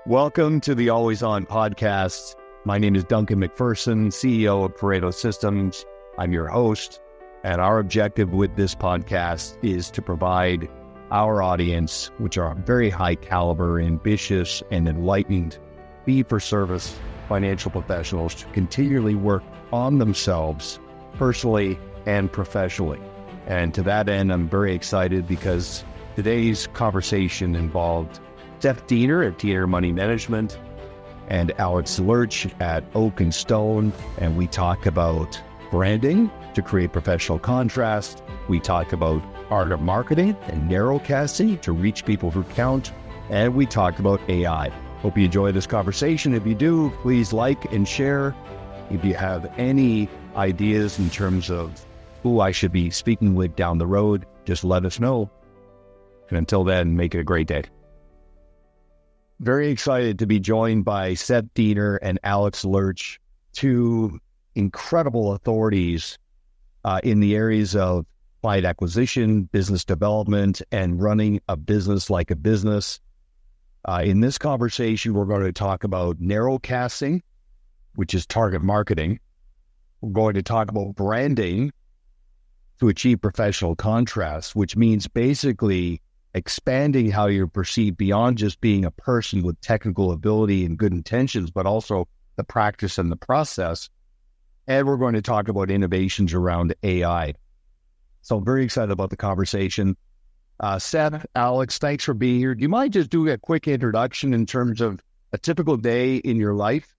Welcome to the Always On podcast. My name is Duncan MacPherson, CEO of Pareto Systems. I'm your host, and our objective with this podcast is to provide our audience, which are very high caliber, ambitious, and enlightened fee-for-service financial professionals, to continually work on themselves personally and professionally. And to that end, I'm very excited because today's conversation involved Seth Diener at Diener Money Management and Alex Lerch at Oak and Stone. And we talk about branding to create professional contrast. We talk about art of marketing and narrowcasting to reach people who count. And we talk about AI. Hope you enjoy this conversation. If you do, please like and share. If you have any ideas in terms of who I should be speaking with down the road, just let us know. And until then, make it a great day. Very excited to be joined by Seth Diener and Alex Lerch, two incredible authorities in the areas of client acquisition, business development, and running a business like a business. In this conversation, we're going to talk about narrowcasting, which is target marketing. We're going to talk about branding to achieve professional contrast, which means basically expanding how you're perceived beyond just being a person with technical ability and good intentions, but also the practice and the process. And we're going to talk about innovations around AI. So I'm very excited about the conversation. Seth, Alex, thanks for being here. Do you mind just doing a quick introduction in terms of a typical day in your life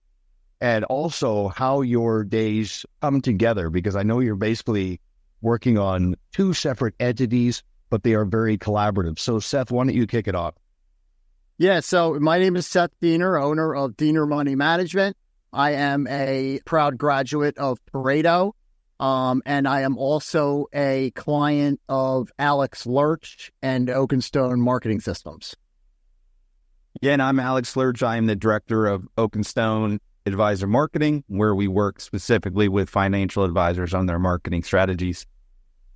and also how your days come together? Because I know you're basically working on two separate entities, but they are very collaborative. So Seth, why don't you kick it off? Yeah, so my name is Seth Diener, owner of Diener Money Management. I am a proud graduate of Pareto, and I am also a client of Alex Lerch and Oak and Stone Marketing Systems. Yeah, and I'm Alex Lerch. I am the director of Oak and Stone Advisor Marketing, where we work specifically with financial advisors on their marketing strategies.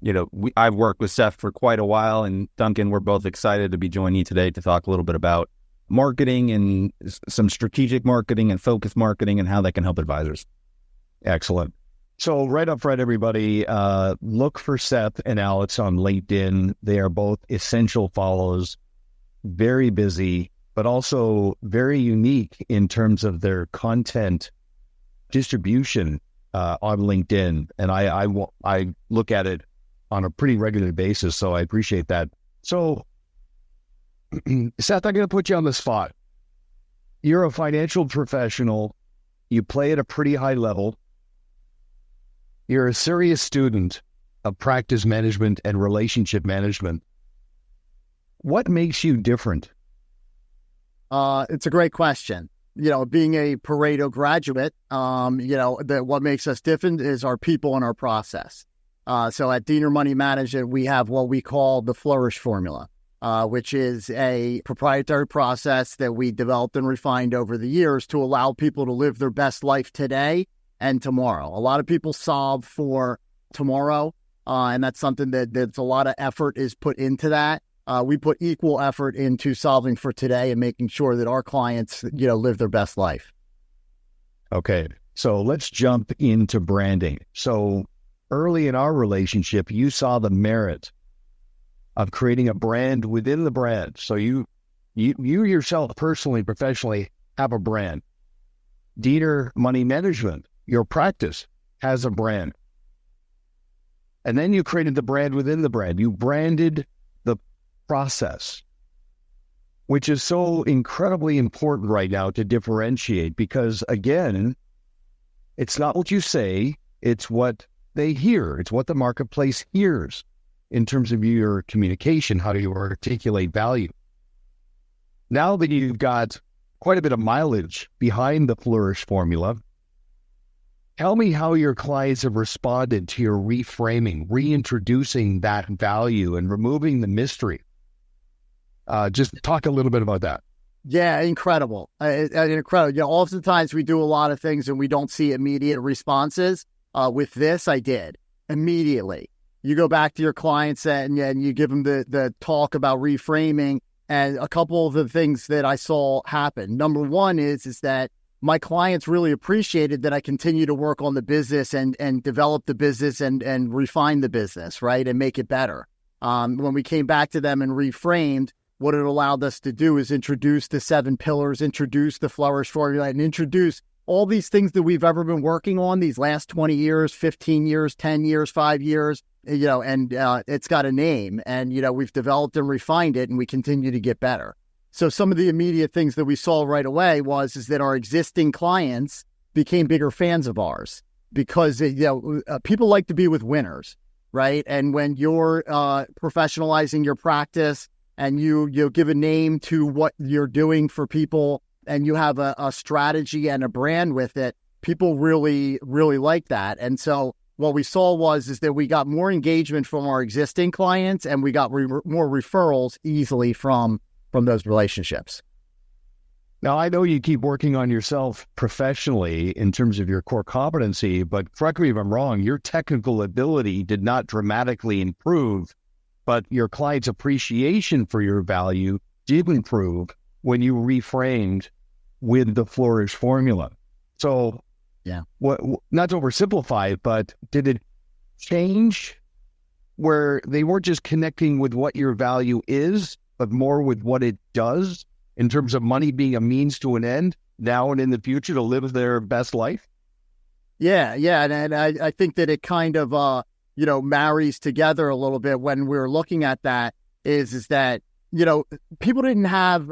You know, I've worked with Seth for quite a while, and Duncan, we're both excited to be joining you today to talk a little bit about marketing and some strategic marketing and focus marketing and how that can help advisors. Excellent. So right up front, everybody, look for Seth and Alex on LinkedIn. They are both essential follows, very busy, but also very unique in terms of their content distribution on LinkedIn. And I look at it on a pretty regular basis, so I appreciate that. So, Seth, I'm going to put you on the spot. You're a financial professional. You play at a pretty high level. You're a serious student of practice management and relationship management. What makes you different? It's a great question. You know, being a Pareto graduate, what makes us different is our people and our process. So at Diener Money Management, we have what we call the Flourish formula, which is a proprietary process that we developed and refined over the years to allow people to live their best life today and tomorrow. A lot of people solve for tomorrow, and that's something that's a lot of effort is put into that. We put equal effort into solving for today and making sure that our clients, live their best life. Okay, so let's jump into branding. So early in our relationship, you saw the merit of creating a brand within the brand. So you yourself personally, professionally have a brand. Diener Money Management, your practice, has a brand. And then you created the brand within the brand. You branded the process, which is so incredibly important right now to differentiate because, again, it's not what you say, it's what they hear. It's what the marketplace hears in terms of your communication, how you articulate value. Now that you've got quite a bit of mileage behind the Flourish formula, tell me how your clients have responded to your reframing, reintroducing that value and removing the mystery. Just talk a little bit about that. Yeah, incredible. Incredible. Oftentimes we do a lot of things and we don't see immediate responses. With this, I did immediately. You go back to your clients and you give them the talk about reframing, And a couple of the things that I saw happen. Number one is that my clients really appreciated that I continue to work on the business and develop the business and refine the business, right, and make it better. When we came back to them and reframed, what it allowed us to do is introduce the 7 pillars, introduce the Flourish formula, and introduce all these things that we've ever been working on these last 20 years, 15 years, 10 years, 5 years, and it's got a name. And, we've developed and refined it, and we continue to get better. So some of the immediate things that we saw right away is that our existing clients became bigger fans of ours because, people like to be with winners, right? And when you're professionalizing your practice and you give a name to what you're doing for people and you have a strategy and a brand with it, people really, really like that. And so what we saw is that we got more engagement from our existing clients and we got more referrals easily from those relationships. Now, I know you keep working on yourself professionally in terms of your core competency, but correct me if I'm wrong, your technical ability did not dramatically improve, but your client's appreciation for your value did improve when you reframed with the Flourish formula. So, yeah, not to oversimplify it, but did it change where they weren't just connecting with what your value is, but more with what it does in terms of money being a means to an end now and in the future to live their best life? Yeah. And I think that it kind of, marries together a little bit when we're looking at that is that, people didn't have,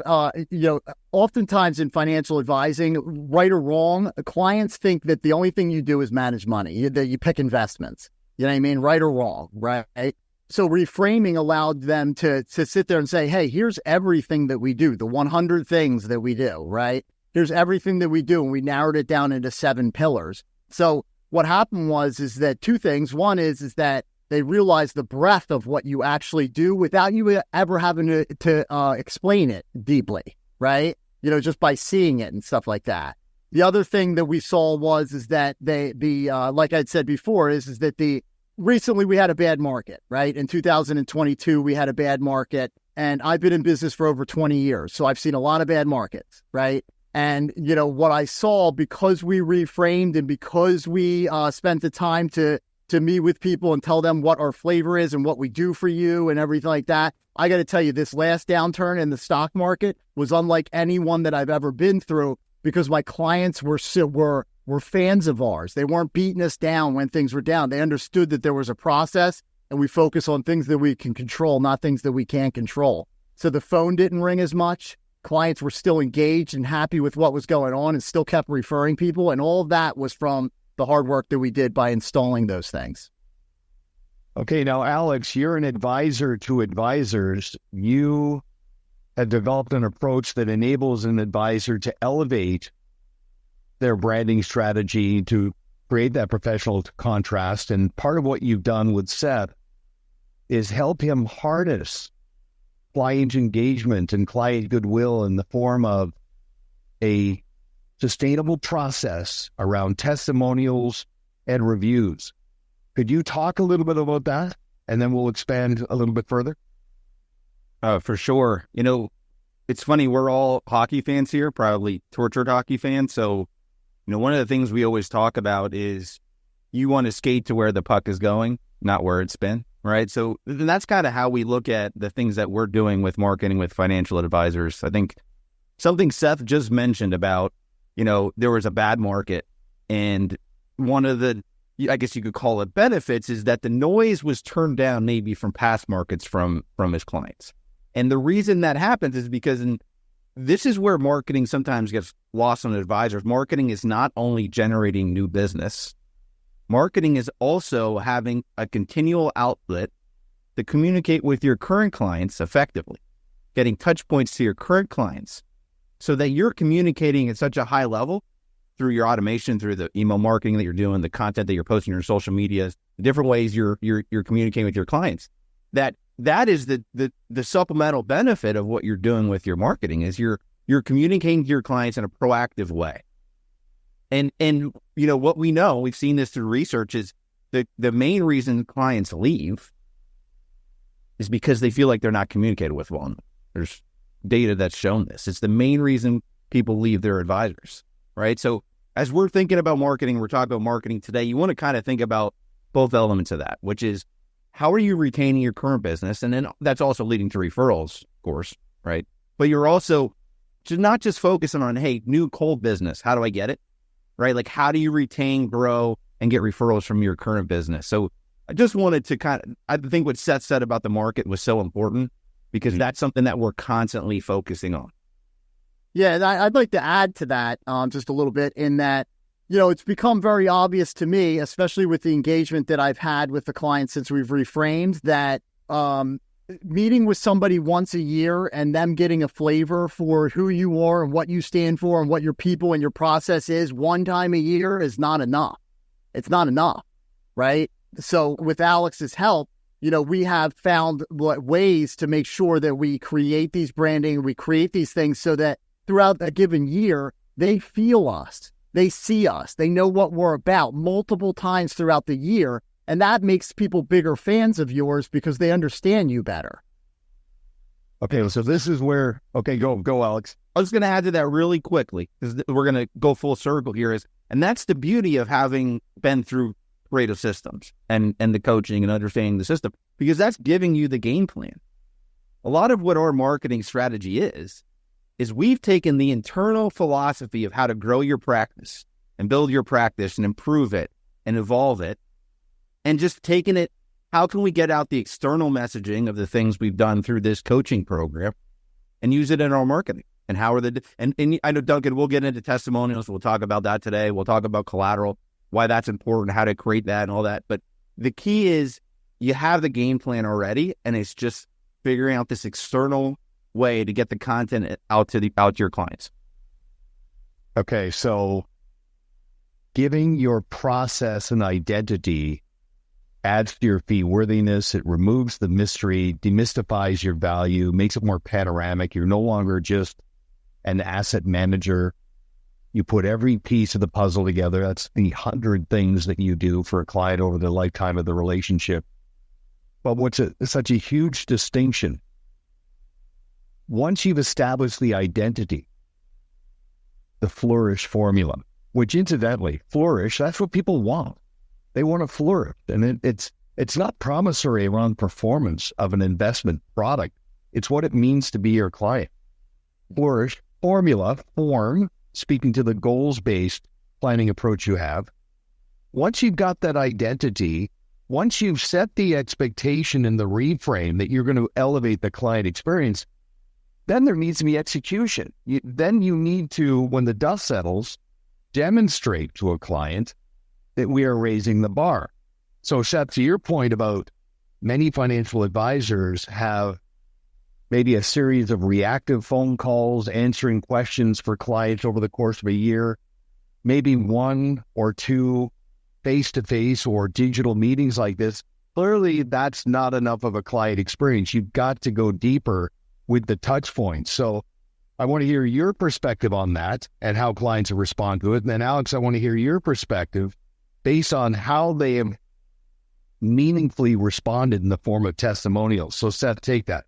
oftentimes in financial advising, right or wrong, clients think that the only thing you do is manage money, that you pick investments, you know what I mean? Right or wrong, right? So reframing allowed them to sit there and say, hey, here's everything that we do, the 100 things that we do, right? Here's everything that we do. And we narrowed it down into 7 pillars. So what happened is that 2 things. One is that they realized the breadth of what you actually do without you ever having to explain it deeply, right? Just by seeing it and stuff like that. The other thing that we saw is that like I'd said before, is that recently we had a bad market, right? In 2022, we had a bad market, and I've been in business for over 20 years. So I've seen a lot of bad markets, right? And, what I saw, because we reframed and because we spent the time to meet with people and tell them what our flavor is and what we do for you and everything like that, I got to tell you, this last downturn in the stock market was unlike any one that I've ever been through because my clients were fans of ours. They weren't beating us down when things were down. They understood that there was a process and we focus on things that we can control, not things that we can't control. So the phone didn't ring as much. Clients were still engaged and happy with what was going on and still kept referring people. And all of that was from the hard work that we did by installing those things. Okay. Now, Alex, you're an advisor to advisors. You have developed an approach that enables an advisor to elevate their branding strategy to create that professional contrast. And part of what you've done with Seth is help him harness client engagement and client goodwill in the form of a sustainable process around testimonials and reviews. Could you talk a little bit about that? And then we'll expand a little bit further. For sure. It's funny, we're all hockey fans here, probably tortured hockey fans. So, one of the things we always talk about is you want to skate to where the puck is going, not where it's been, right? So that's kind of how we look at the things that we're doing with marketing with financial advisors. I think something Seth just mentioned about, there was a bad market, and one of the, I guess you could call it benefits, is that the noise was turned down maybe from past markets from his clients. And the reason that happens is because this is where marketing sometimes gets lost on advisors. Marketing is not only generating new business. Marketing is also having a continual outlet to communicate with your current clients effectively, getting touch points to your current clients so that you're communicating at such a high level through your automation, through the email marketing that you're doing, the content that you're posting on your social media, the different ways you're communicating with your clients. That is the supplemental benefit of what you're doing with your marketing is you're communicating to your clients in a proactive way. And what we know, we've seen this through research, is the main reason clients leave is because they feel like they're not communicated with well. data that's shown this. It's the main reason people leave their advisors, right? So as we're thinking about marketing, we're talking about marketing today, you want to kind of think about both elements of that, which is how are you retaining your current business? And then that's also leading to referrals, of course, right? But you're also not just focusing on, hey, new cold business, how do I get it, right? Like how do you retain, grow, and get referrals from your current business? So I just wanted to I think what Seth said about the market was so important because that's something that we're constantly focusing on. Yeah, and I'd like to add to that just a little bit in that, it's become very obvious to me, especially with the engagement that I've had with the clients since we've reframed, that meeting with somebody once a year and them getting a flavor for who you are and what you stand for and what your people and your process is one time a year is not enough. It's not enough, right? So with Alex's help, we have found ways to make sure that we create these branding, we create these things so that throughout a given year, they feel us, they see us, they know what we're about multiple times throughout the year. And that makes people bigger fans of yours because they understand you better. Okay, so this is where, go, Alex. I was going to add to that really quickly because we're going to go full circle here. And that's the beauty of having been through Pareto systems and the coaching and understanding the system, because that's giving you the game plan. A lot of what our marketing strategy is we've taken the internal philosophy of how to grow your practice and build your practice and improve it and evolve it, and just taking it, how can we get out the external messaging of the things we've done through this coaching program and use it in our marketing? And how are and I know, Duncan, we'll get into testimonials. We'll talk about that today. We'll talk about collateral, why that's important, how to create that and all that. But the key is you have the game plan already, and it's just figuring out this external way to get the content out to your clients. Okay, so giving your process an identity adds to your fee worthiness. It removes the mystery, demystifies your value, makes it more panoramic. You're no longer just an asset manager. You put every piece of the puzzle together. That's the 100 things that you do for a client over the lifetime of the relationship. But what's such a huge distinction, once you've established the identity, the flourish formula, which incidentally, flourish, that's what people want. They want to flourish. And it's not promissory around performance of an investment product. It's what it means to be your client. Flourish, formula, form, speaking to the goals-based planning approach you have. Once you've got that identity, once you've set the expectation in the reframe that you're going to elevate the client experience, then there needs to be execution. Then you need to, when the dust settles, demonstrate to a client that we are raising the bar. So, Seth, to your point about many financial advisors have maybe a series of reactive phone calls, answering questions for clients over the course of a year, maybe one or two face-to-face or digital meetings like this. Clearly, that's not enough of a client experience. You've got to go deeper with the touch points. So I want to hear your perspective on that and how clients have responded to it. And then, Alex, I want to hear your perspective based on how they have meaningfully responded in the form of testimonials. So, Seth, take that.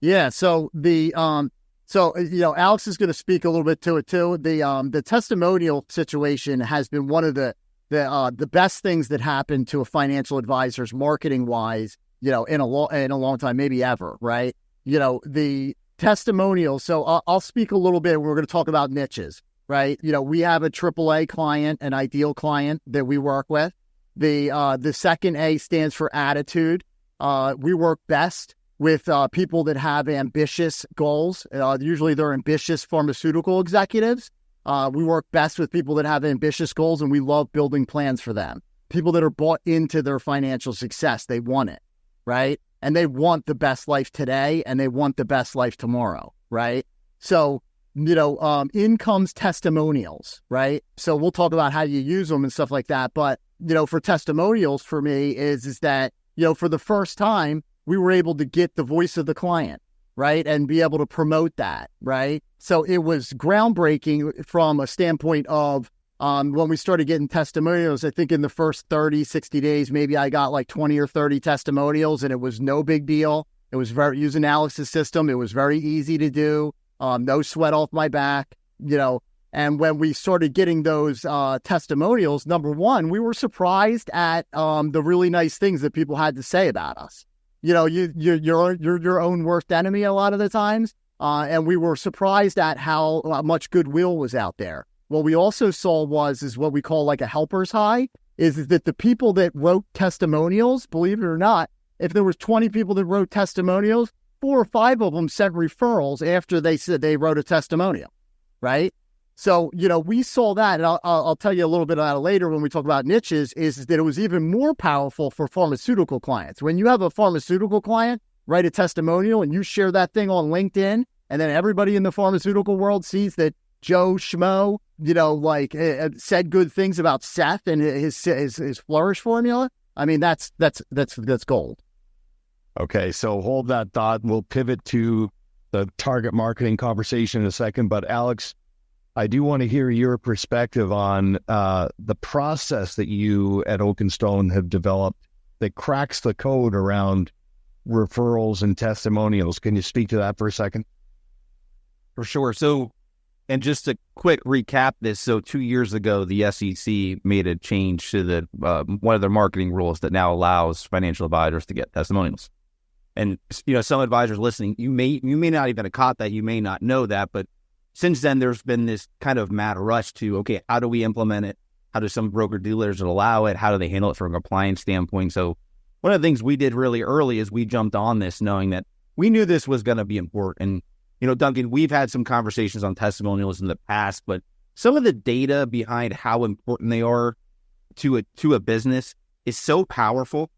Yeah. So Alex is going to speak a little bit to it too. The testimonial situation has been one of the best things that happened to a financial advisor's marketing wise, in a long time, maybe ever. Right. The testimonials. So I'll speak a little bit. We're going to talk about niches, right? We have a AAA client, an ideal client that we work with. The second A stands for attitude. We work best with people that have ambitious goals. Usually they're ambitious pharmaceutical executives. We work best with people that have ambitious goals, and we love building plans for them. People that are bought into their financial success. They want it, right? And they want the best life today, and they want the best life tomorrow, right? So, in comes testimonials, right? So we'll talk about how you use them and stuff like that. But, for testimonials for me is that, for the first time, we were able to get the voice of the client, right? And be able to promote that, right? So it was groundbreaking from a standpoint of when we started getting testimonials. I think in the first 30, 60 days, maybe I got like 20 or 30 testimonials, and it was no big deal. It was use analysis system. It was very easy to do. No sweat off my back, And when we started getting those testimonials, number one, we were surprised at the really nice things that people had to say about us. You're your own worst enemy a lot of the times. And we were surprised at how much goodwill was out there. What we also saw is what we call like a helper's high, is that the people that wrote testimonials, believe it or not, if there was 20 people that wrote testimonials, 4 or 5 of them sent referrals after they said they wrote a testimonial, right? So, we saw that, and I'll tell you a little bit about it later when we talk about niches, is that it was even more powerful for pharmaceutical clients. When you have a pharmaceutical client write a testimonial and you share that thing on LinkedIn, and then everybody in the pharmaceutical world sees that Joe Schmo, said good things about Seth and his Flourish formula. I mean, that's gold. Okay, so hold that thought. We'll pivot to the target marketing conversation in a second. But Alex, I do want to hear your perspective on the process that you at Oakenstone have developed that cracks the code around referrals and testimonials. Can you speak to that for a second? For sure. So, and just a quick recap this. So 2 years ago, the SEC made a change to the one of their marketing rules that now allows financial advisors to get testimonials. And, some advisors listening, you may not even have caught that, you may not know that, but since then there's been this kind of mad rush to, okay, how do we implement it? How do some broker dealers allow it? How do they handle it from a compliance standpoint? So one of the things we did really early is we jumped on this knowing that we knew this was going to be important. And, Duncan, we've had some conversations on testimonials in the past, but some of the data behind how important they are to a business is so powerful.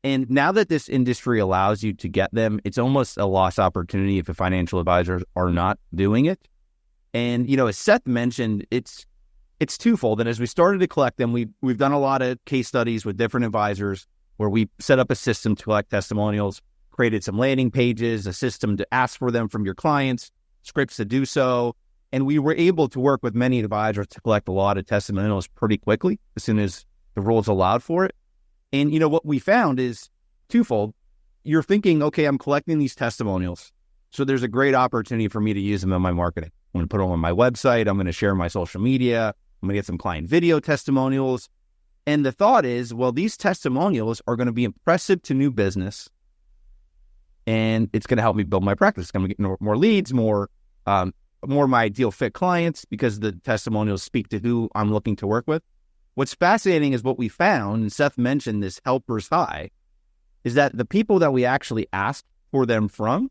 And now that this industry allows you to get them, it's almost a lost opportunity if the financial advisors are not doing it. And, as Seth mentioned, it's twofold. And as we started to collect them, we've done a lot of case studies with different advisors where we set up a system to collect testimonials, created some landing pages, a system to ask for them from your clients, scripts to do so. And we were able to work with many advisors to collect a lot of testimonials pretty quickly as soon as the rules allowed for it. And, what we found is twofold. You're thinking, okay, I'm collecting these testimonials, so there's a great opportunity for me to use them in my marketing. I'm going to put them on my website. I'm going to share my social media. I'm going to get some client video testimonials. And the thought is, well, these testimonials are going to be impressive to new business, and it's going to help me build my practice. It's going to get more leads, more my ideal fit clients, because the testimonials speak to who I'm looking to work with. What's fascinating is what we found, and Seth mentioned this helper's high, is that the people that we actually asked for them from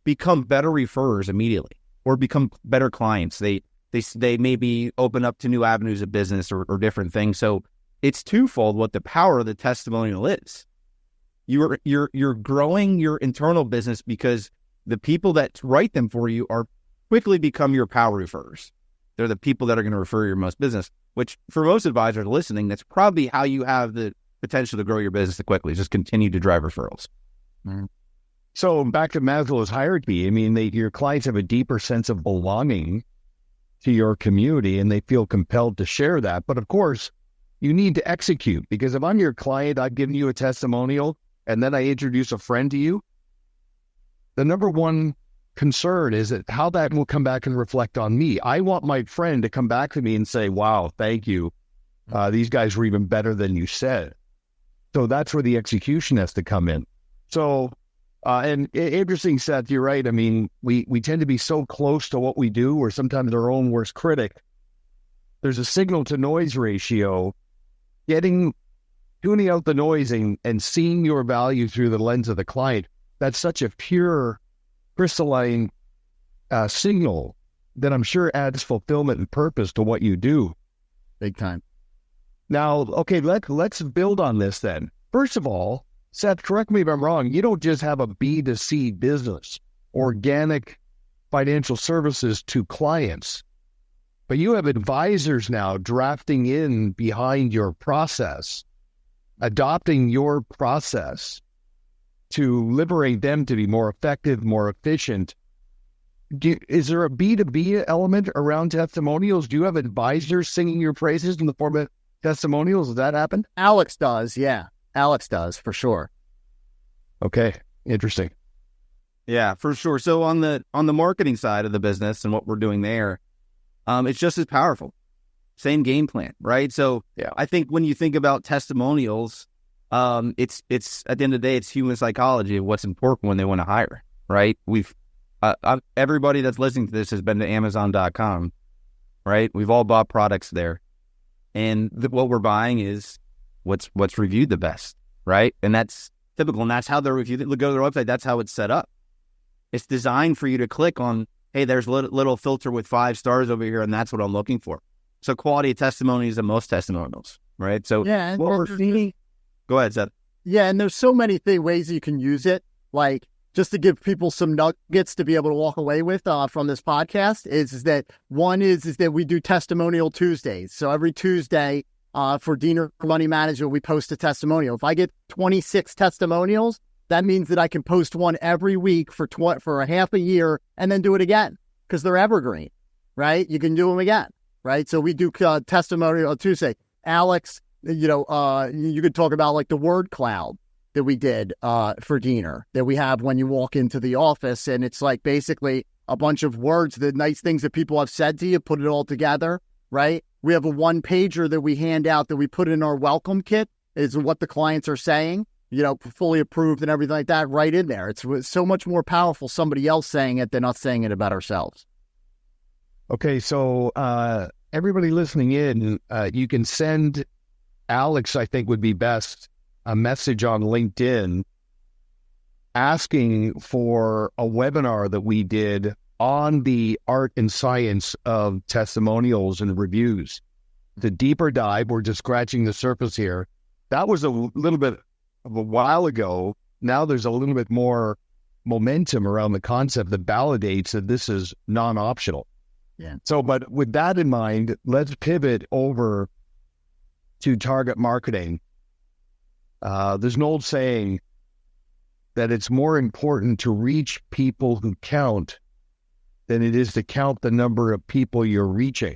become better referrers immediately or become better clients. They maybe open up to new avenues of business or different things. So it's twofold what the power of the testimonial is. You're growing your internal business because the people that write them for you are quickly become your power referrers. They're the people that are going to refer your most business, which for most advisors listening, that's probably how you have the potential to grow your business quickly. Just continue to drive referrals. Mm-hmm. So back to Maslow's hierarchy, I mean, your clients have a deeper sense of belonging to your community and they feel compelled to share that. But of course, you need to execute, because if I'm your client, I've given you a testimonial and then I introduce a friend to you, the number one concern is that how that will come back and reflect on me. I want my friend to come back to me and say, wow, thank you. These guys were even better than you said. So that's where the execution has to come in. So, and interesting, Seth, you're right. I mean, we tend to be so close to what we do. We're sometimes our own worst critic. There's a signal to noise ratio. Tuning out the noise and seeing your value through the lens of the client. That's such a pure, crystalline signal that I'm sure adds fulfillment and purpose to what you do. Big time. Now, okay, let's build on this then. First of all, Seth, correct me if I'm wrong, you don't just have a B2C business, organic financial services to clients, but you have advisors now drafting in behind your process, adopting your process to liberate them to be more effective, more efficient. Is there a B2B element around testimonials? Do you have advisors singing your praises in the form of testimonials? Does that happen? Alex does, yeah. Alex does, for sure. Okay, interesting. Yeah, for sure. So on the marketing side of the business and what we're doing there, it's just as powerful. Same game plan, right? So Yeah. I think when you think about testimonials, it's at the end of the day, it's human psychology of what's important when they want to hire, right? Everybody that's listening to this has been to Amazon.com, right? We've all bought products there, and what we're buying is what's reviewed the best, right? And that's typical, and that's how they're reviewed. Go to their website, that's how it's set up. It's designed for you to click on, hey, there's a little filter with 5 stars over here, and that's what I'm looking for. So quality of testimonies and most testimonials, right? So yeah, what we're seeing. Go ahead, Seth. Yeah, and there's so many ways you can use it. Like, just to give people some nuggets to be able to walk away with from this podcast is that one is that we do testimonial Tuesdays. So every Tuesday for Diener Money Management, we post a testimonial. If I get 26 testimonials, that means that I can post one every week for a half a year and then do it again because they're evergreen, right? You can do them again, right? So we do testimonial Tuesday. Alex, you could talk about like the word cloud that we did for Diener that we have when you walk into the office. And it's like basically a bunch of words, the nice things that people have said to you, put it all together, right? We have a 1-pager that we hand out that we put in our welcome kit is what the clients are saying, fully approved and everything like that right in there. It's so much more powerful somebody else saying it than us saying it about ourselves. Okay, so everybody listening in, you can send Alex, I think would be best, a message on LinkedIn asking for a webinar that we did on the art and science of testimonials and reviews. The deeper dive, we're just scratching the surface here. That was a little bit of a while ago. Now there's a little bit more momentum around the concept that validates that this is non-optional. Yeah. So, but with that in mind, let's pivot over to target marketing. There's an old saying that it's more important to reach people who count than it is to count the number of people you're reaching.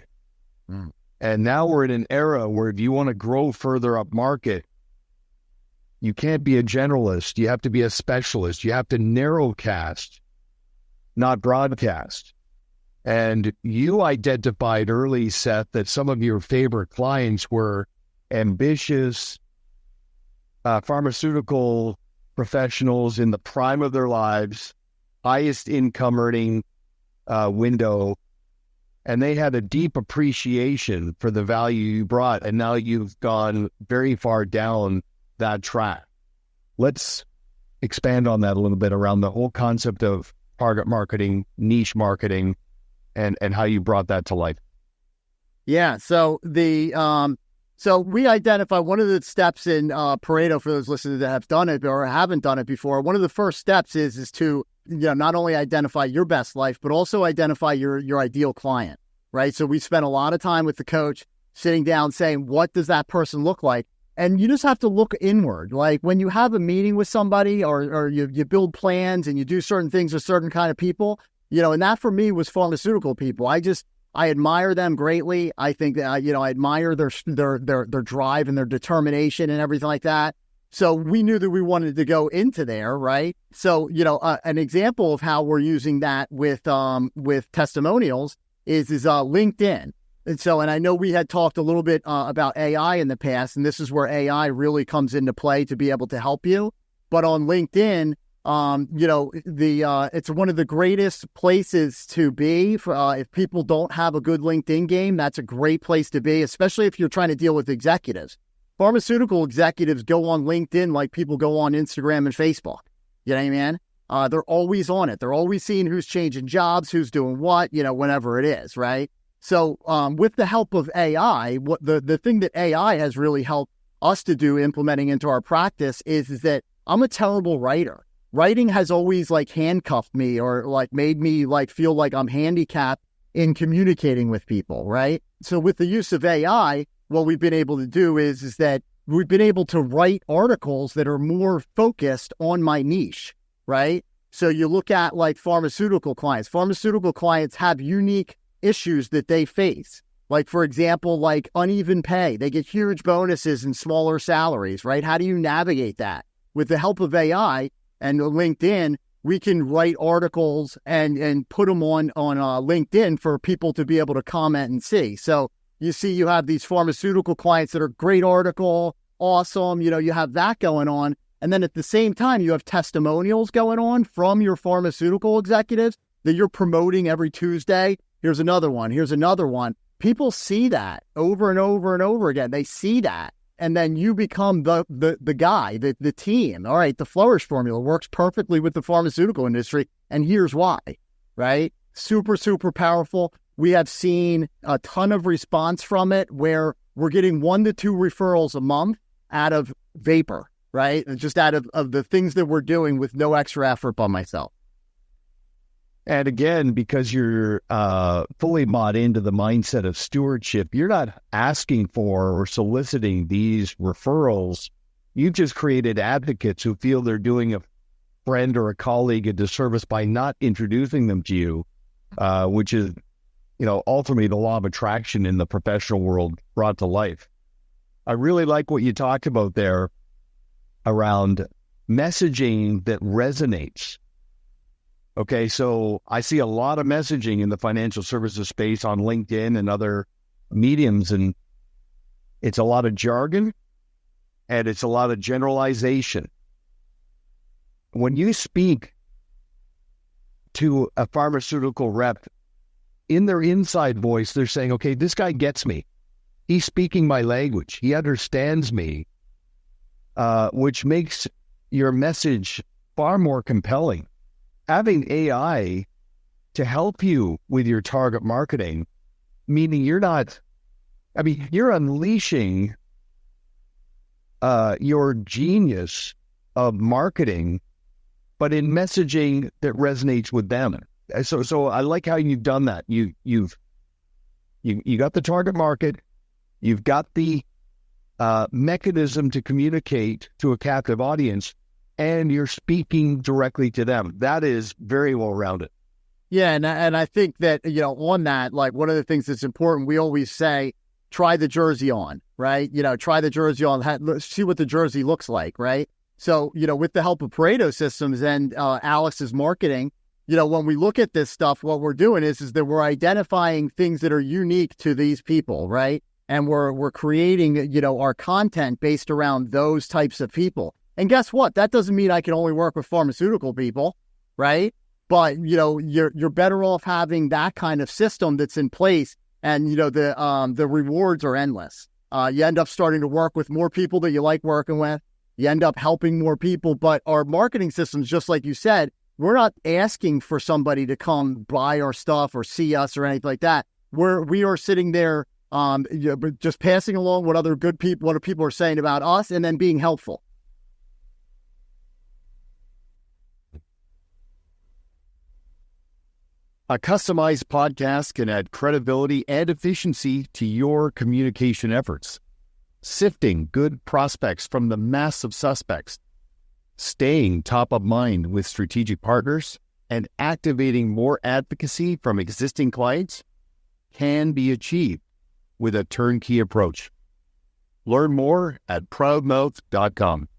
Mm. And now we're in an era where if you want to grow further up market, you can't be a generalist. You have to be a specialist. You have to narrowcast, not broadcast. And you identified early, Seth, that some of your favorite clients were ambitious pharmaceutical professionals in the prime of their lives, highest income earning window, and they had a deep appreciation for the value you brought. And now you've gone very far down that track. Let's expand on that a little bit around the whole concept of target marketing, niche marketing, and how you brought that to life. Yeah. So so we identify one of the steps in Pareto for those listeners that have done it or haven't done it before. One of the first steps is to not only identify your best life, but also identify your ideal client, right? So we spent a lot of time with the coach sitting down saying, what does that person look like? And you just have to look inward. Like when you have a meeting with somebody or you build plans and you do certain things with certain kind of people, and that for me was pharmaceutical people. I admire them greatly. I think that, I admire their drive and their determination and everything like that. So we knew that we wanted to go into there, right? So, an example of how we're using that with testimonials is LinkedIn. And I know we had talked a little bit about AI in the past, and this is where AI really comes into play to be able to help you. But on LinkedIn, it's one of the greatest places to be. If people don't have a good LinkedIn game, that's a great place to be, especially if you're trying to deal with executives. Pharmaceutical executives go on LinkedIn like people go on Instagram and Facebook. You know what I mean? They're always on it. They're always seeing who's changing jobs, who's doing what, whenever it is, right? So with the help of AI, what the thing that AI has really helped us to do implementing into our practice is that I'm a terrible writer. Writing has always handcuffed me or made me feel like I'm handicapped in communicating with people, right? So with the use of AI, what we've been able to do is that we've been able to write articles that are more focused on my niche, right? So you look at pharmaceutical clients. Pharmaceutical clients have unique issues that they face. For example, uneven pay. They get huge bonuses and smaller salaries, right? How do you navigate that? With the help of AI, and LinkedIn, we can write articles and put them on LinkedIn for people to be able to comment and see. So you see, you have these pharmaceutical clients that are great article, awesome. You have that going on. And then at the same time, you have testimonials going on from your pharmaceutical executives that you're promoting every Tuesday. Here's another one. Here's another one. People see that over and over and over again. They see that. And then you become the guy, the team. All right, the Flourish formula works perfectly with the pharmaceutical industry. And here's why, right? Super, super powerful. We have seen a ton of response from it where we're getting 1 to 2 referrals a month out of vapor, right? And just out of the things that we're doing with no extra effort by myself. And again, because you're fully bought into the mindset of stewardship, you're not asking for or soliciting these referrals. You've just created advocates who feel they're doing a friend or a colleague a disservice by not introducing them to you, which is, ultimately the law of attraction in the professional world brought to life. I really like what you talked about there around messaging that resonates. Okay, so I see a lot of messaging in the financial services space on LinkedIn and other mediums, and it's a lot of jargon and it's a lot of generalization. When you speak to a pharmaceutical rep, in their inside voice, they're saying, okay, this guy gets me. He's speaking my language. He understands me, which makes your message far more compelling. Having AI to help you with your target marketing, meaning you're unleashing your genius of marketing, but in messaging that resonates with them. So I like how you've done that. You got the target market, you've got the mechanism to communicate to a captive audience, and you're speaking directly to them. That is very well rounded. Yeah, and I think that on that, like one of the things that's important, we always say, try the jersey on, right? Try the jersey on, see what the jersey looks like, right? So with the help of Pareto Systems and Alex's marketing. When we look at this stuff, what we're doing is that we're identifying things that are unique to these people, right? And we're creating, our content based around those types of people. And guess what? That doesn't mean I can only work with pharmaceutical people, right? But, you're better off having that kind of system that's in place. And, the rewards are endless. You end up starting to work with more people that you like working with. You end up helping more people. But our marketing systems, just like you said, we're not asking for somebody to come buy our stuff or see us or anything like that. We are sitting there just passing along what other people are saying about us and then being helpful. A customized podcast can add credibility and efficiency to your communication efforts, sifting good prospects from the mass of suspects, staying top of mind with strategic partners, and activating more advocacy from existing clients can be achieved with a turnkey approach. Learn more at proudmouth.com.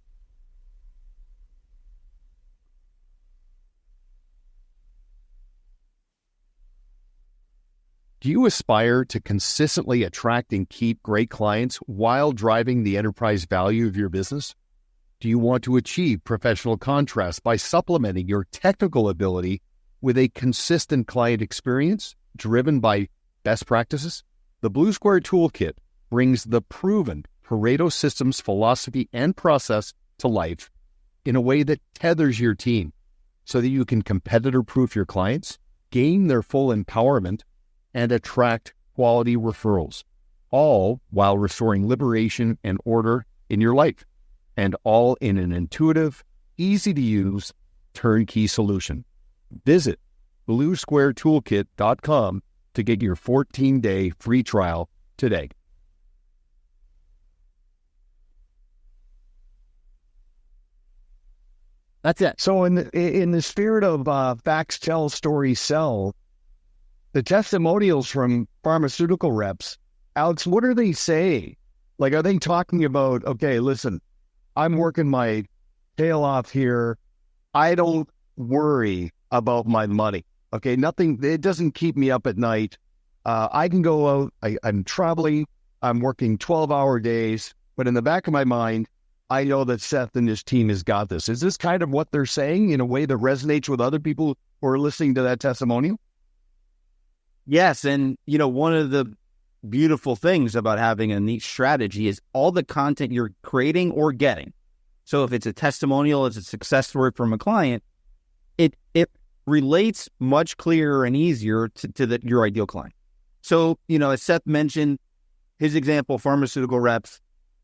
Do you aspire to consistently attract and keep great clients while driving the enterprise value of your business? Do you want to achieve professional contrast by supplementing your technical ability with a consistent client experience driven by best practices? The Blue Square Toolkit brings the proven Pareto Systems philosophy and process to life in a way that tethers your team so that you can competitor-proof your clients, gain their full empowerment, and attract quality referrals, all while restoring liberation and order in your life, and all in an intuitive, easy-to-use, turnkey solution. Visit bluesquaretoolkit.com to get your 14-day free trial today. That's it. So in the spirit of facts tell, stories sell, the testimonials from pharmaceutical reps, Alex, what are they saying? Like, are they talking about, okay, listen, I'm working my tail off here. I don't worry about my money. Okay, nothing, it doesn't keep me up at night. I can go out, I'm traveling, I'm working 12-hour days, but in the back of my mind, I know that Seth and his team has got this. Is this kind of what they're saying in a way that resonates with other people who are listening to that testimonial? Yes. And, one of the beautiful things about having a niche strategy is all the content you're creating or getting. So if it's a testimonial, it's a success story from a client, it relates much clearer and easier to your ideal client. So, as Seth mentioned, his example, pharmaceutical reps,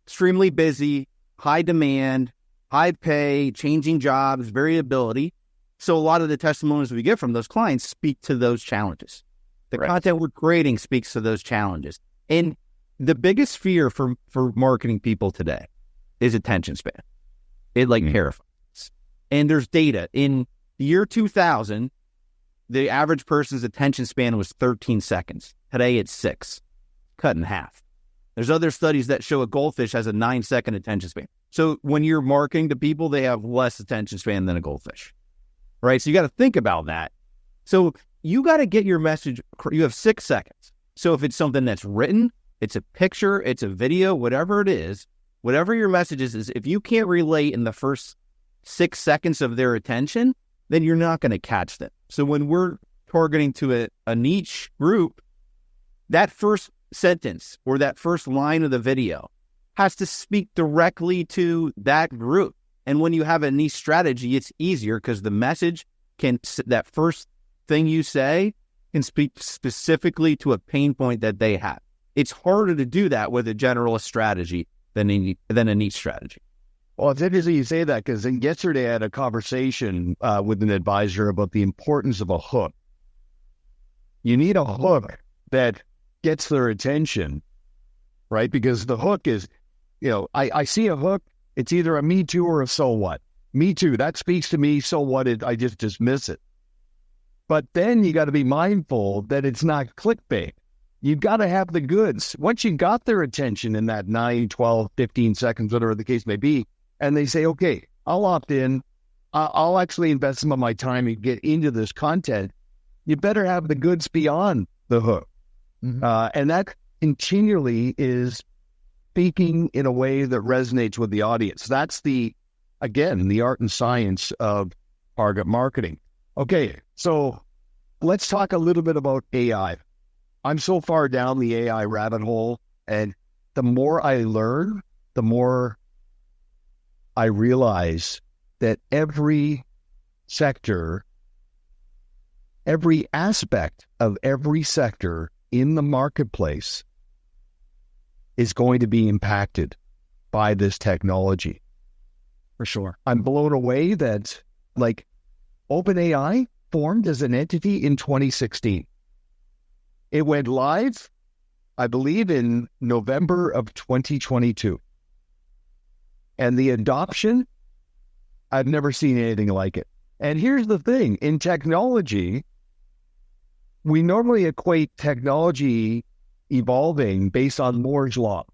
extremely busy, high demand, high pay, changing jobs, variability. So a lot of the testimonials we get from those clients speak to those challenges. The content we're creating speaks to those challenges. And the biggest fear for marketing people today is attention span. It terrifies. And there's data. In the year 2000, the average person's attention span was 13 seconds. Today it's 6, cut in half. There's other studies that show a goldfish has a 9-second attention span. So when you're marketing to people, they have less attention span than a goldfish, right? So you got to think about that. So you got to get your message. You have 6 seconds. So if it's something that's written, it's a picture, it's a video, whatever it is, whatever your message is if you can't relate in the first 6 seconds of their attention, then you're not going to catch them. So when we're targeting to a niche group, that first sentence or that first line of the video has to speak directly to that group. And when you have a niche strategy, it's easier because the message that first thing you say can speak specifically to a pain point that they have. It's harder to do that with a generalist strategy than a niche strategy. Well, it's interesting you say that because yesterday I had a conversation with an advisor about the importance of a hook. You need a hook that gets their attention, right? Because the hook is, I see a hook, it's either a me too or a so what. Me too, that speaks to me, so what, I just dismiss it. But then you got to be mindful that it's not clickbait. You've got to have the goods. Once you got their attention in that 9, 12, 15 seconds, whatever the case may be, and they say, okay, I'll opt in, I'll actually invest some of my time and get into this content, you better have the goods beyond the hook. Mm-hmm. And that continually is speaking in a way that resonates with the audience. That's the art and science of target marketing. Okay, so let's talk a little bit about AI. I'm so far down the AI rabbit hole, and the more I learn, the more I realize that every sector, every aspect of every sector in the marketplace is going to be impacted by this technology. For sure. I'm blown away that OpenAI formed as an entity in 2016. It went live, I believe, in November of 2022. And the adoption, I've never seen anything like it. And here's the thing, in technology, we normally equate technology evolving based on Moore's law,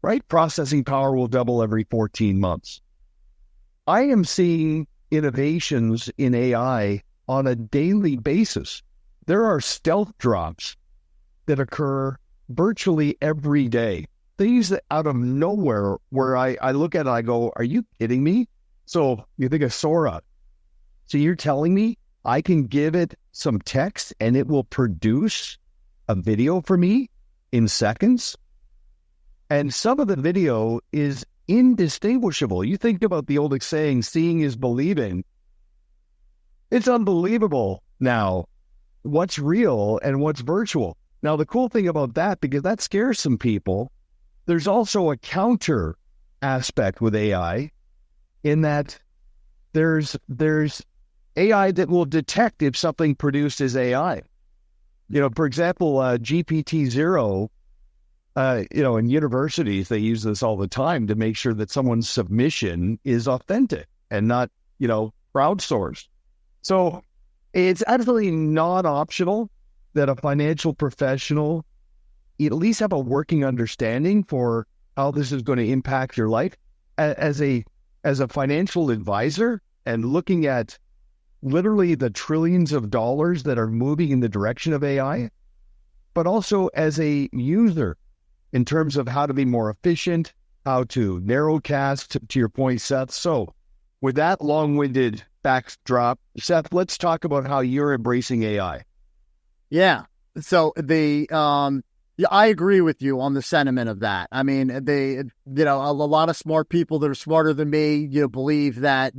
right? Processing power will double every 14 months. I am seeing innovations in AI on a daily basis. There are stealth drops that occur virtually every day. Things that out of nowhere where I look at it, I go, are you kidding me? So you think of Sora. So you're telling me I can give it some text and it will produce a video for me in seconds? And some of the video is indistinguishable. You think about the old saying, seeing is believing. It's unbelievable now what's real and what's virtual. Now, the cool thing about that, because that scares some people, there's also a counter aspect with AI in that there's AI that will detect if something produced is AI. For example, GPT-0, in universities, they use this all the time to make sure that someone's submission is authentic and not, crowdsourced. So it's absolutely not optional that a financial professional at least have a working understanding for how this is going to impact your life. As a financial advisor and looking at literally the trillions of dollars that are moving in the direction of AI, but also as a user in terms of how to be more efficient, how to narrowcast, to your point, Seth. So with that long-winded backdrop, Seth, let's talk about how you're embracing AI. Yeah. So I agree with you on the sentiment of that. I mean, a lot of smart people that are smarter than me, believe that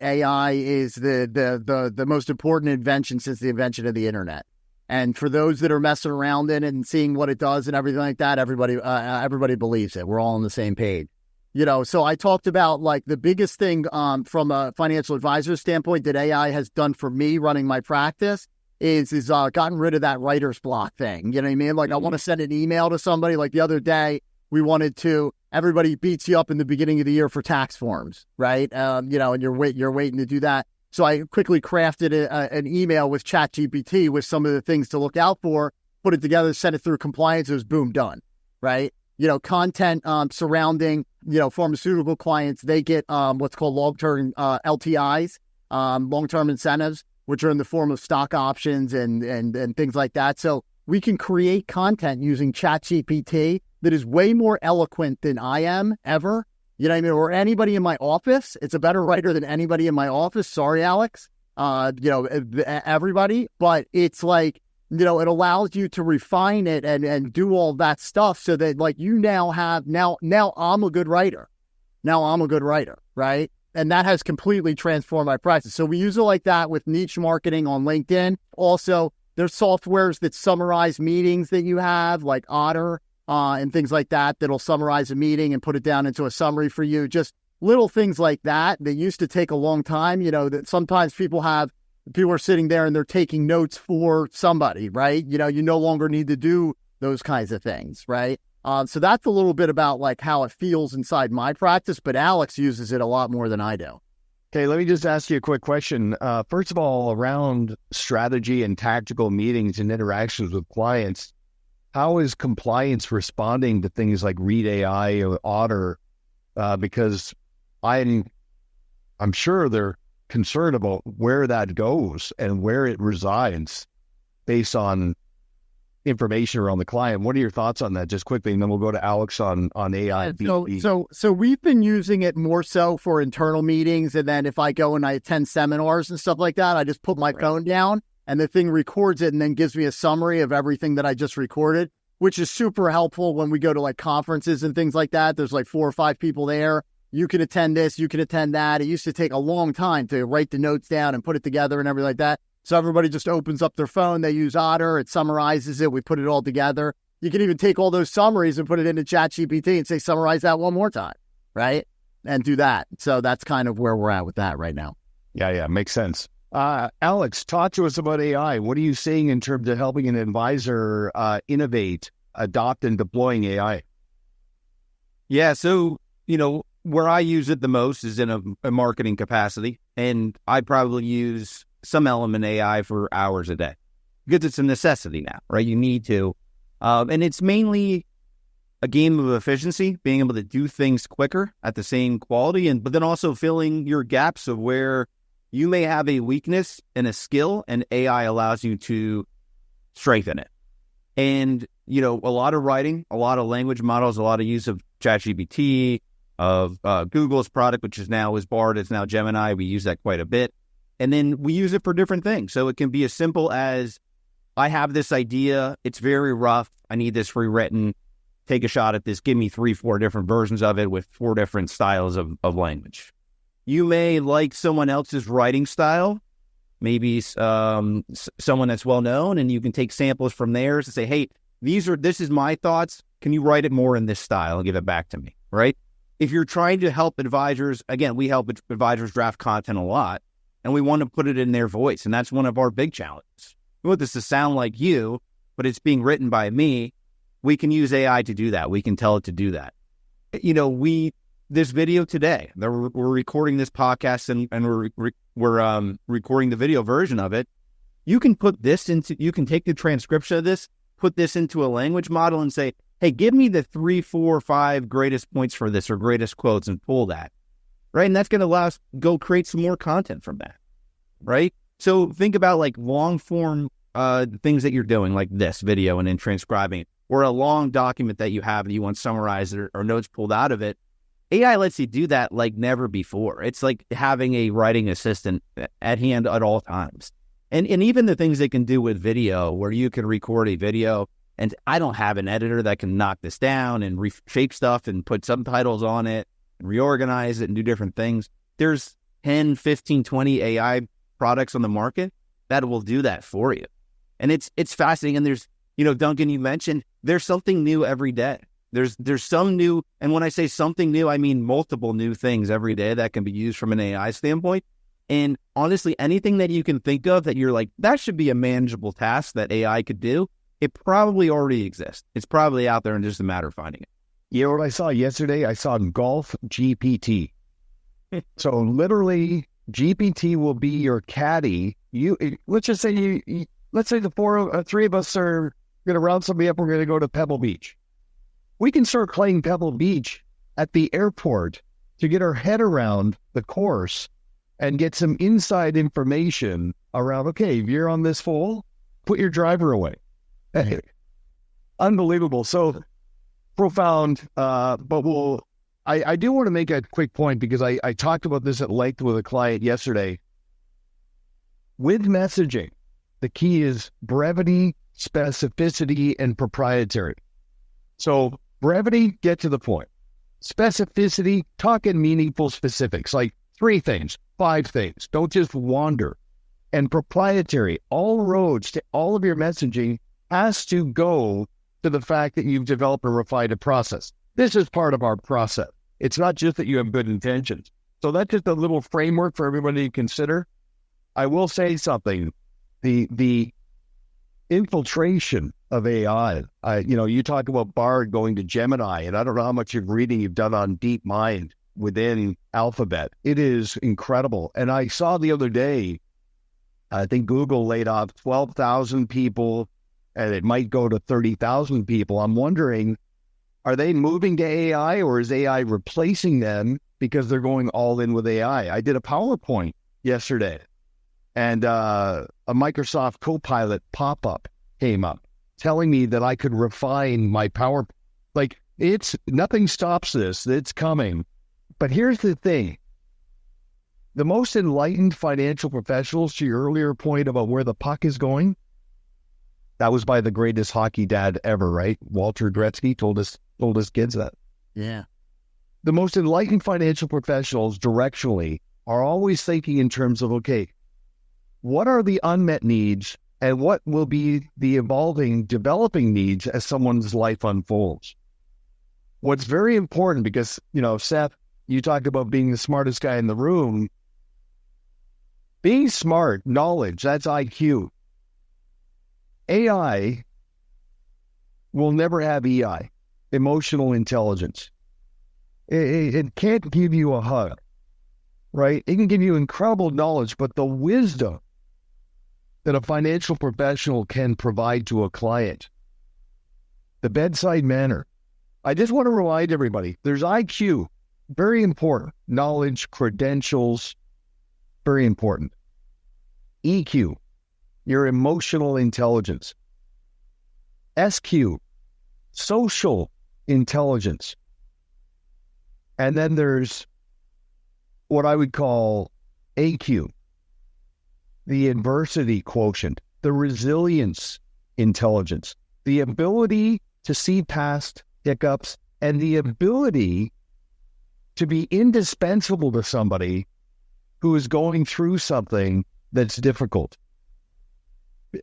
AI is the most important invention since the invention of the internet. And for those that are messing around in it and seeing what it does and everything like that, everybody believes it. We're all on the same page. So I talked about like the biggest thing from a financial advisor standpoint that AI has done for me running my practice is gotten rid of that writer's block thing. You know what I mean? Like I want to send an email to somebody. Like the other day, everybody beats you up in the beginning of the year for tax forms, right? And you're waiting to do that. So I quickly crafted an email with ChatGPT with some of the things to look out for, put it together, sent it through compliance. It was boom, done, right? Content surrounding, pharmaceutical clients, they get what's called long-term LTIs, long-term incentives, which are in the form of stock options and things like that. So we can create content using ChatGPT that is way more eloquent than I am ever. You know what I mean? Or anybody in my office. It's a better writer than anybody in my office. Sorry, Alex. Everybody. But it's like, it allows you to refine it and do all that stuff so that like you now I'm a good writer. Now I'm a good writer, right? And that has completely transformed my practice. So we use it like that with niche marketing on LinkedIn. Also, there's softwares that summarize meetings that you have, like Otter, and things like that, that'll summarize a meeting and put it down into a summary for you. Just little things like that used to take a long time. That sometimes people are sitting there and they're taking notes for somebody, right? You no longer need to do those kinds of things, right? So that's a little bit about like how it feels inside my practice, but Alex uses it a lot more than I do. Okay, let me just ask you a quick question. First of all, around strategy and tactical meetings and interactions with clients, how is compliance responding to things like Read AI or Otter? Because I'm sure they're concerned about where that goes and where it resides based on information around the client. What are your thoughts on that, just quickly, and then we'll go to Alex on AI. So we've been using it more so for internal meetings, and then if I go and I attend seminars and stuff like that, I just put my phone down and the thing records it and then gives me a summary of everything that I just recorded, which is super helpful when we go to like conferences and things like that. There's like 4 or 5 people there. You can attend this, you can attend that. It used to take a long time to write the notes down and put it together and everything like that. So everybody just opens up their phone. They use Otter. It summarizes it. We put it all together. You can even take all those summaries and put it into ChatGPT and say, summarize that one more time, right? And do that. So that's kind of where we're at with that right now. Yeah, makes sense. Alex, talk to us about AI. What are you seeing in terms of helping an advisor innovate, adopt, and deploying AI? Yeah, so, where I use it the most is in a marketing capacity, and I probably use some element AI for hours a day because it's a necessity now, right? You need to. And it's mainly a game of efficiency, being able to do things quicker at the same quality, but then also filling your gaps of where you may have a weakness and a skill, and AI allows you to strengthen it. And, a lot of writing, a lot of language models, a lot of use of ChatGPT, of Google's product, which is Bard, it's now Gemini. We use that quite a bit. And then we use it for different things. So it can be as simple as, I have this idea, it's very rough, I need this rewritten, take a shot at this, give me 3-4 different versions of it with 4 different styles of language. You may like someone else's writing style, maybe someone that's well known, and you can take samples from theirs and say, hey, this is my thoughts, can you write it more in this style and give it back to me, right? If you're trying to help advisors, again, we help advisors draft content a lot, and we want to put it in their voice, and that's one of our big challenges. We want this to sound like you, but it's being written by me. We can use AI to do that. We can tell it to do that. This video today, we're recording this podcast and we're recording the video version of it. You can take the transcription of this, put this into a language model and say, hey, give me the 3, 4, 5 greatest points for this or greatest quotes and pull that, right? And that's going to allow us to go create some more content from that, right? So think about like long form things that you're doing, like this video and then transcribing, or a long document that you have and you want summarized or notes pulled out of it. AI lets you do that like never before. It's like having a writing assistant at hand at all times. And even the things they can do with video, where you can record a video, and I don't have an editor that can knock this down and reshape stuff and put subtitles on it and reorganize it and do different things. There's 10, 15, 20 AI products on the market that will do that for you. And it's fascinating. And there's, Duncan, you mentioned there's something new every day. There's some new, and when I say something new, I mean multiple new things every day that can be used from an AI standpoint. And honestly, anything that you can think of that you're like, that should be a manageable task that AI could do, it probably already exists. It's probably out there and just a matter of finding it. You know what I saw yesterday? I saw Golf GPT. So literally, GPT will be your caddy. Let's just say let's say the three of us are going to round somebody up. We're going to go to Pebble Beach. We can start playing Pebble Beach at the airport to get our head around the course and get some inside information around, okay, if you're on this hole, put your driver away. Unbelievable. So profound. But I do want to make a quick point, because I talked about this at length with a client yesterday. With messaging, the key is brevity, specificity, and proprietary. So brevity, get to the point. Specificity, talk in meaningful specifics, like 3 things, 5 things. Don't just wander. And proprietary, all roads to all of your messaging has to go to the fact that you've developed and refined a process. This is part of our process. It's not just that you have good intentions. So that's just a little framework for everybody to consider. I will say something. The infiltration of AI, you talk about Bard going to Gemini, and I don't know how much reading you've done on DeepMind within Alphabet. It is incredible. And I saw the other day, I think Google laid off 12,000 people, and it might go to 30,000 people. I'm wondering, are they moving to AI, or is AI replacing them because they're going all in with AI? I did a PowerPoint yesterday, and a Microsoft Copilot pop-up came up telling me that I could refine my PowerPoint. Like, nothing stops this. It's coming. But here's the thing. The most enlightened financial professionals, to your earlier point about where the puck is going, that was by the greatest hockey dad ever, right? Walter Gretzky told his kids that. Yeah. The most enlightened financial professionals directionally are always thinking in terms of, okay, what are the unmet needs and what will be the evolving, developing needs as someone's life unfolds? What's very important, because, Seth, you talked about being the smartest guy in the room. Being smart, knowledge, that's IQ. AI will never have EI, emotional intelligence. It can't give you a hug, right? It can give you incredible knowledge, but the wisdom that a financial professional can provide to a client, the bedside manner. I just want to remind everybody, there's IQ, very important. Knowledge, credentials, very important. EQ, your emotional intelligence. SQ, social intelligence. And then there's what I would call AQ, the adversity quotient, the resilience intelligence, the ability to see past hiccups, and the ability to be indispensable to somebody who is going through something that's difficult.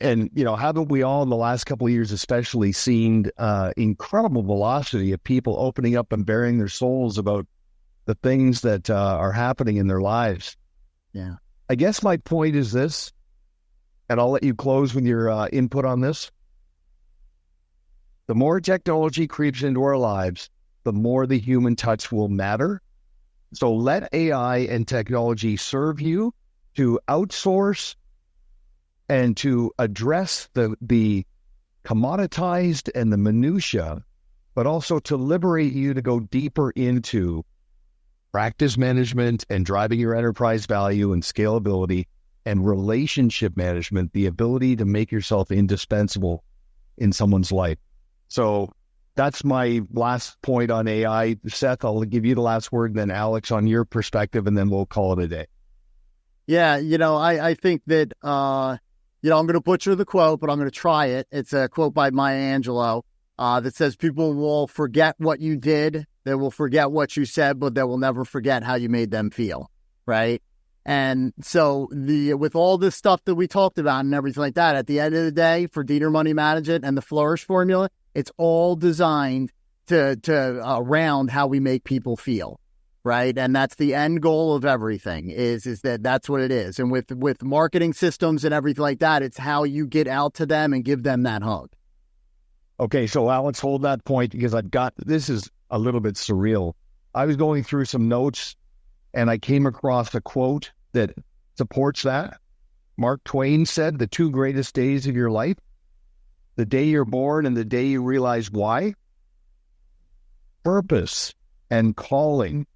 And, haven't we all in the last couple of years especially seen incredible velocity of people opening up and bearing their souls about the things that are happening in their lives? Yeah. I guess my point is this, and I'll let you close with your input on this. The more technology creeps into our lives, the more the human touch will matter. So let AI and technology serve you to outsource and to address the commoditized and the minutia, but also to liberate you to go deeper into practice management and driving your enterprise value and scalability and relationship management, the ability to make yourself indispensable in someone's life. So that's my last point on AI. Seth, I'll give you the last word, and then Alex on your perspective, and then we'll call it a day. Yeah, I think that, I'm going to butcher the quote, but I'm going to try it. It's a quote by Maya Angelou that says, people will forget what you did, they will forget what you said, but they will never forget how you made them feel, right? And so with all this stuff that we talked about and everything like that, at the end of the day, for Diener Money Management and the Flourish formula, it's all designed to around how we make people feel, right? And that's the end goal of everything is that's what it is. And with marketing systems and everything like that, it's how you get out to them and give them that hug. Okay, so Alex, hold that point because this is a little bit surreal. I was going through some notes and I came across a quote that supports that. Mark Twain said, the two greatest days of your life, the day you're born and the day you realize why. Purpose and calling.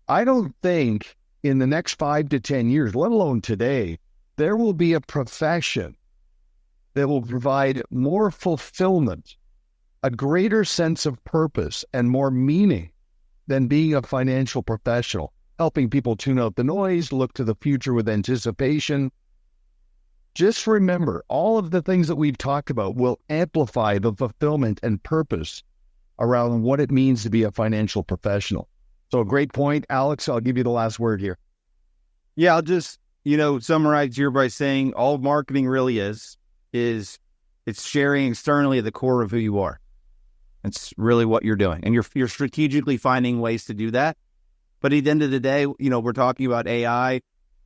I don't think in the next 5 to 10 years, let alone today, there will be a profession that will provide more fulfillment, a greater sense of purpose and more meaning than being a financial professional, helping people tune out the noise, look to the future with anticipation. Just remember, all of the things that we've talked about will amplify the fulfillment and purpose around what it means to be a financial professional. So a great point. Alex, I'll give you the last word here. Yeah, I'll just, summarize here by saying all marketing really is it's sharing externally at the core of who you are. That's really what you're doing. And you're strategically finding ways to do that. But at the end of the day, we're talking about AI.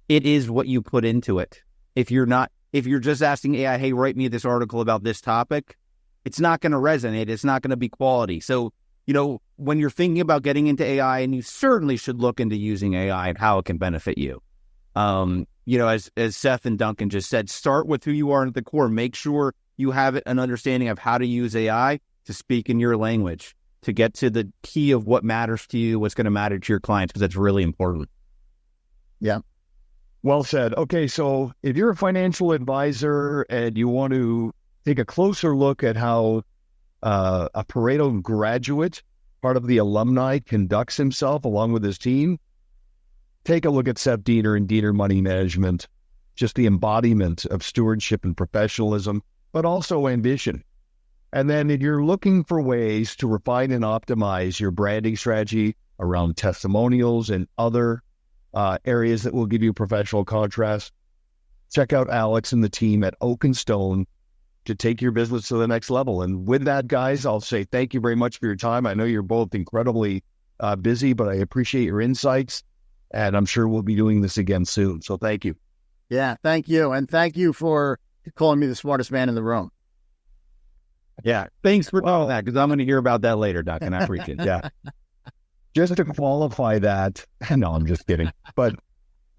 It is what you put into it. If you're just asking AI, hey, write me this article about this topic, it's not going to resonate. It's not going to be quality. So, when you're thinking about getting into AI, and you certainly should look into using AI and how it can benefit you. As Seth and Duncan just said, start with who you are at the core. Make sure you have an understanding of how to use AI to speak in your language, to get to the key of what matters to you, what's going to matter to your clients, because that's really important. Yeah. Well said. Okay, so if you're a financial advisor and you want to take a closer look at how a Pareto graduate, part of the alumni, conducts himself along with his team, take a look at Seth Diener and Diener Money Management, just the embodiment of stewardship and professionalism, but also ambition. And then if you're looking for ways to refine and optimize your branding strategy around testimonials and other areas that will give you professional contrast, check out Alex and the team at Oak and Stone to take your business to the next level. And with that, guys, I'll say thank you very much for your time. I know you're both incredibly busy, but I appreciate your insights, and I'm sure we'll be doing this again soon. So thank you. Yeah, thank you. And thank you for calling me the smartest man in the room. Yeah, thanks for that, because I'm going to hear about that later, Duncan. I appreciate it. Yeah. Just to qualify that, no, I'm just kidding. But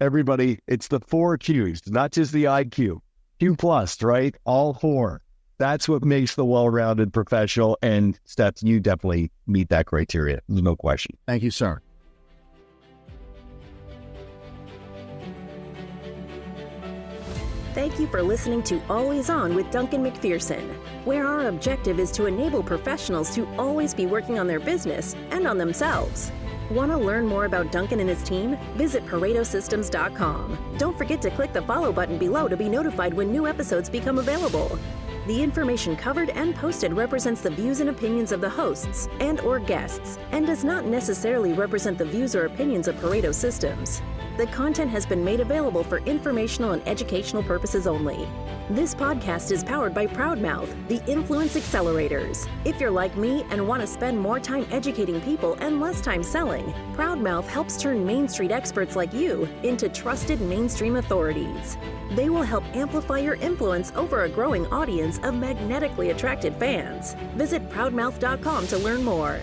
everybody, it's the 4 Qs, not just the IQ. Q plus, right? All 4. That's what makes the well-rounded professional. And Seth, you definitely meet that criteria. There's no question. Thank you, sir. Thank you for listening to Always On with Duncan MacPherson, where our objective is to enable professionals to always be working on their business and on themselves. Want to learn more about Duncan and his team? Visit ParetoSystems.com. Don't forget to click the follow button below to be notified when new episodes become available. The information covered and posted represents the views and opinions of the hosts and/or guests and does not necessarily represent the views or opinions of Pareto Systems. The content has been made available for informational and educational purposes only. This podcast is powered by Proudmouth, the Influence Accelerators. If you're like me and want to spend more time educating people and less time selling, Proudmouth helps turn Main Street experts like you into trusted mainstream authorities. They will help amplify your influence over a growing audience of magnetically attracted fans. Visit proudmouth.com to learn more.